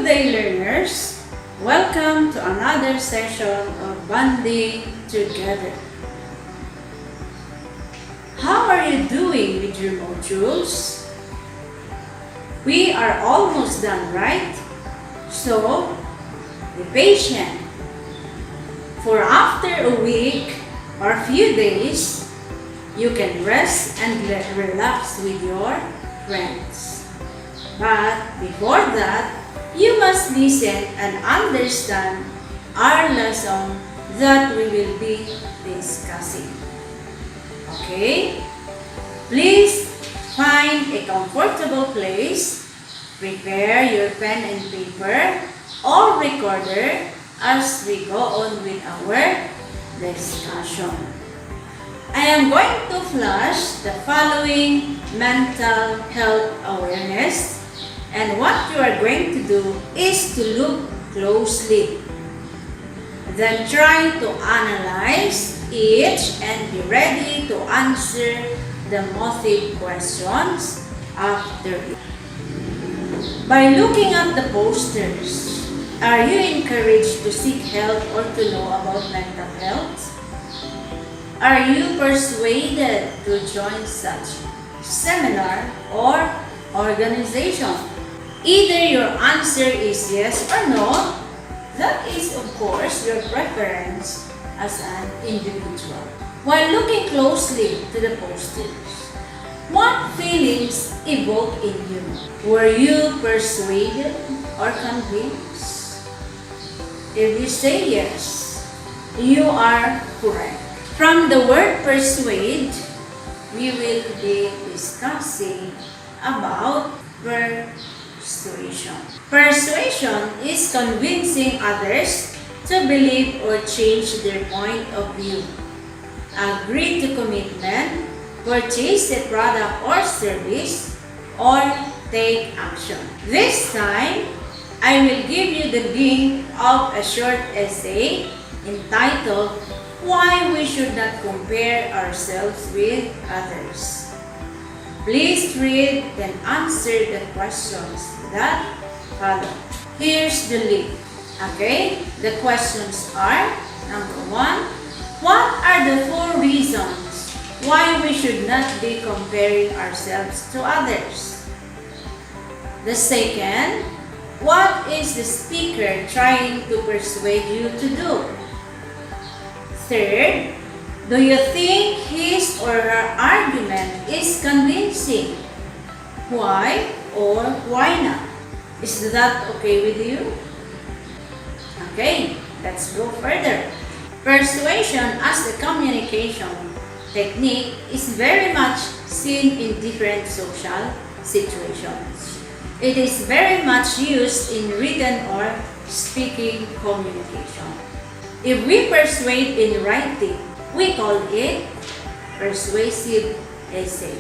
day, learners! Welcome to another session of Bonding Together. How are you doing with your modules? We are almost done, right? So, be patient. For after a week or few days, you can rest and relax with your friends. But before that, you must listen and understand our lesson that we will be discussing. Okay? Please find a comfortable place, prepare your pen and paper or recorder as we go on with our discussion. I am going to flash the following mental health awareness, and what you are going to do is to look closely. Then try to analyze each and be ready to answer the motive questions after it. By looking at the posters, are you encouraged to seek help or to know about mental health? Are you persuaded to join such seminar or organization? Either your answer is yes or no. That is, of course, your preference as an individual. While looking closely to the posters, what feelings evoke in you? Were you persuaded or convinced? If you say yes, you are correct. From the word persuade, we will be discussing about persuasion. Persuasion is convincing others to believe or change their point of view, agree to commitment, purchase a product or service, or take action. This time, I will give you the link of a short essay entitled Why We Should Not Compare Ourselves with Others. Please read and answer the questions that follow. Here's the link. Okay? The questions are, number 1, what are the 4 reasons why we should not be comparing ourselves to others? The second, what is the speaker trying to persuade you to do? Third, do you think his or her argument is convincing? Why or why not? Is that okay with you? Okay, let's go further. Persuasion as a communication technique is very much seen in different social situations. It is very much used in written or speaking communication. If we persuade in writing, we call it persuasive essay.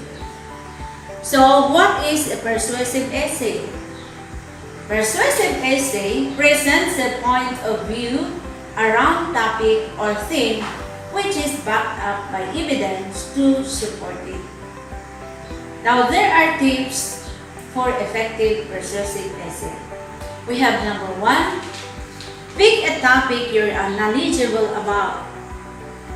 So, what is a persuasive essay? Persuasive essay presents a point of view around topic or theme which is backed up by evidence to support it. Now, there are tips for effective persuasive essay. We have number 1, pick a topic you're knowledgeable about.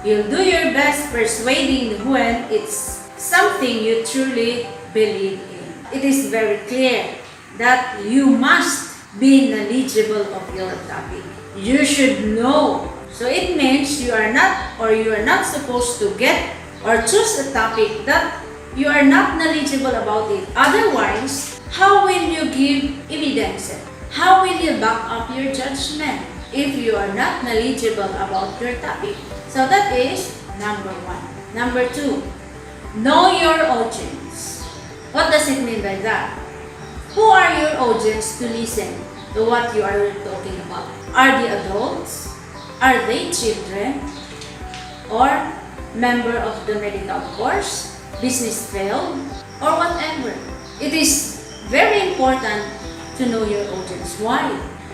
You'll do your best persuading when it's something you truly believe in. It is very clear that you must be knowledgeable of your topic. You should know. So it means you are not supposed to get or choose a topic that you are not knowledgeable about it. Otherwise, how will you give evidence? How will you back up your judgment if you are not knowledgeable about your topic? So that is number 1. Number 2, know your audience. What does it mean by that? Who are your audience to listen to what you are talking about? Are they adults? Are they children? Or member of the medical course, business field, or whatever? It is very important to know your audience. Why?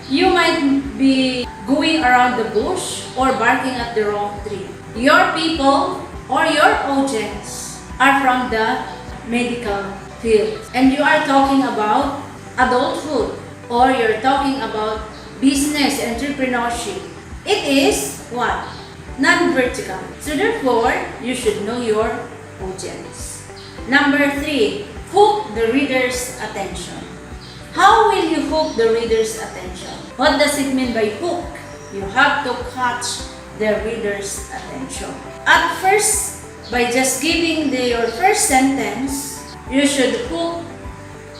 You might be going around the bush or barking at the wrong tree. Your people or your audience are from the medical field, and you are talking about adulthood. or you're talking about business, entrepreneurship, it is what? Non-vertical. So therefore, you should know your audience. Number 3, hook the reader's attention. How will you hook the reader's attention? What does it mean by hook? You have to catch the reader's attention. At first, by just giving your first sentence, you should hook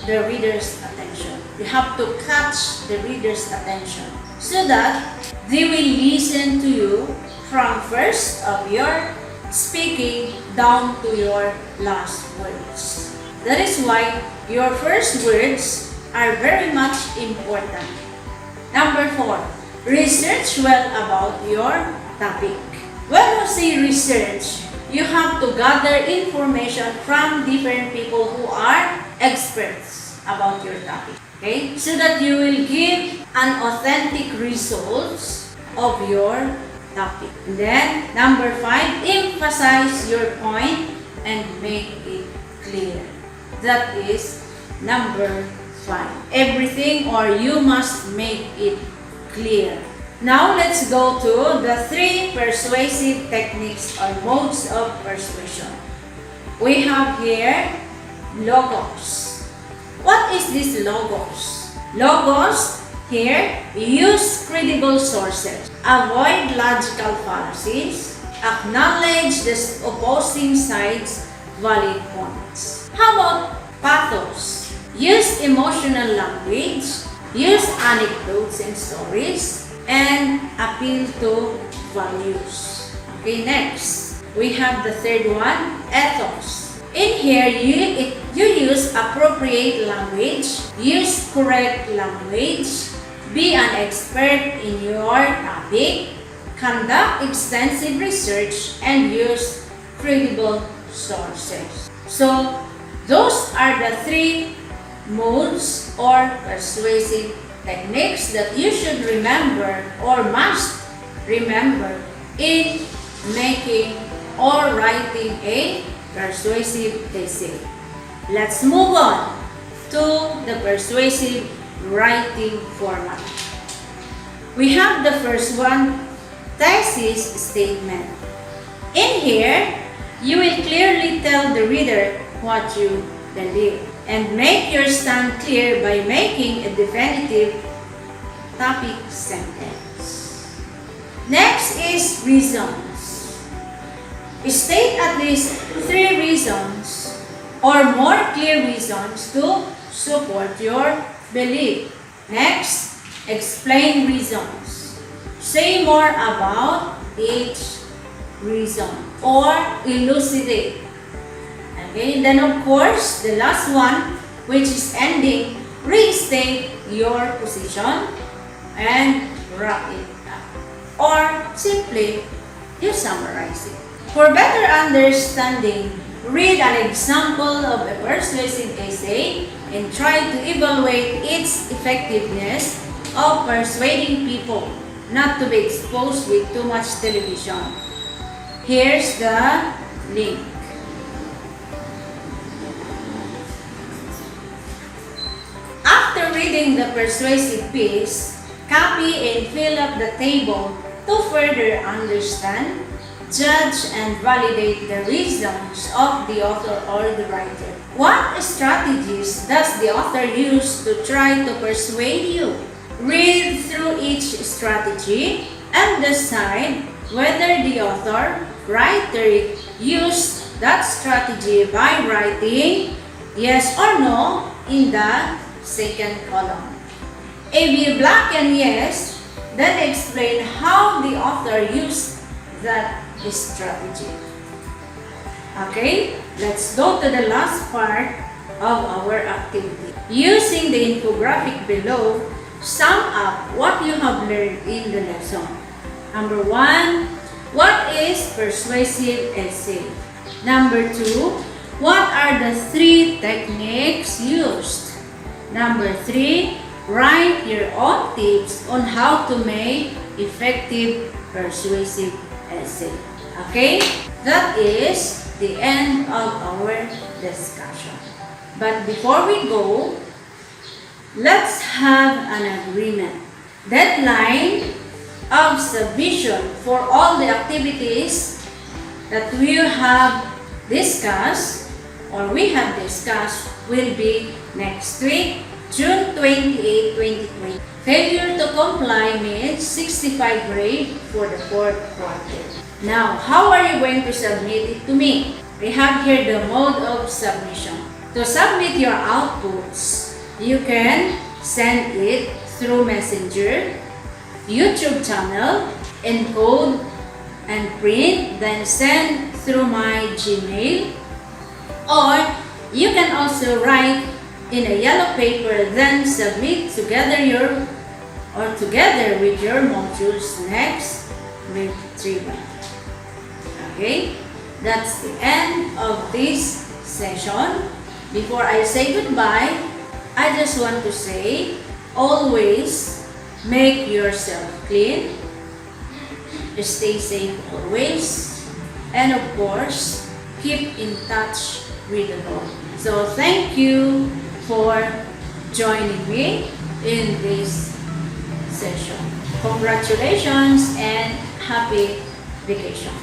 the reader's attention. You have to catch the reader's attention so that they will listen to you from first of your speaking down to your last words. That is why your first words are very much important. Number 4, research well about your topic. When you say research, you have to gather information from different people who are experts about your topic. Okay? So that you will give an authentic results of your topic. And then, number 5, emphasize your point and make it clear. That is number 5. Everything, or you must make it clear. Now, let's go to the 3 persuasive techniques or modes of persuasion. We have here logos. What is this logos? Logos, here, use credible sources, avoid logical fallacies, acknowledge the opposing side's valid points. How about pathos? Use emotional language, use anecdotes and stories, and appeal to values. Okay, next, we have the 3rd one, ethos. In here, you use appropriate language, use correct language, be an expert in your topic, conduct extensive research, and use credible sources. So, those are the 3 modes or persuasive techniques that you should remember or must remember in making or writing a persuasive essay. Let's move on to the persuasive writing format. We have the first one, thesis statement. In here, you will clearly tell the reader what you believe and make your stand clear by making a definitive topic sentence. Next is reasons. State at least 3 reasons or more clear reasons to support your belief. Next, explain reasons. Say more about each reason or elucidate. Okay, then of course, the last one, which is ending, restate your position and wrap it up. Or simply, you summarize it. For better understanding, read an example of a persuasive essay and try to evaluate its effectiveness of persuading people not to be exposed with too much television. Here's the link. After reading the persuasive piece, copy and fill up the table to further understand, judge, and validate the reasons of the author or the writer. What strategies does the author use to try to persuade you? Read through each strategy and decide whether the author, writer used that strategy by writing yes or no in the second column. If you blacken yes, then explain how the author used that strategy. Okay, let's go to the last part of our activity. Using the infographic below, sum up what you have learned in the lesson. Number 1, what is persuasive essay? Number 2, what are the 3 techniques used? Number 3, write your own tips on how to make effective persuasive essay. Okay, that is the end of our discussion. But before we go, let's have an agreement. Deadline of submission for all the activities that we have discussed will be next week, June 28, 2020. Failure to comply means 65 grade for the 4th quarter. Now, how are you going to submit it to me? We have here the mode of submission. To submit your outputs, you can send it through Messenger, YouTube channel, encode and print, then send through my Gmail. Or you can also write in a yellow paper, then submit together with your modules next with 3 months. Okay, that's the end of this session. Before I say goodbye, I just want to say, always make yourself clean, stay safe always, and of course, keep in touch with the Lord. So thank you for joining me in this session. Congratulations and happy vacation.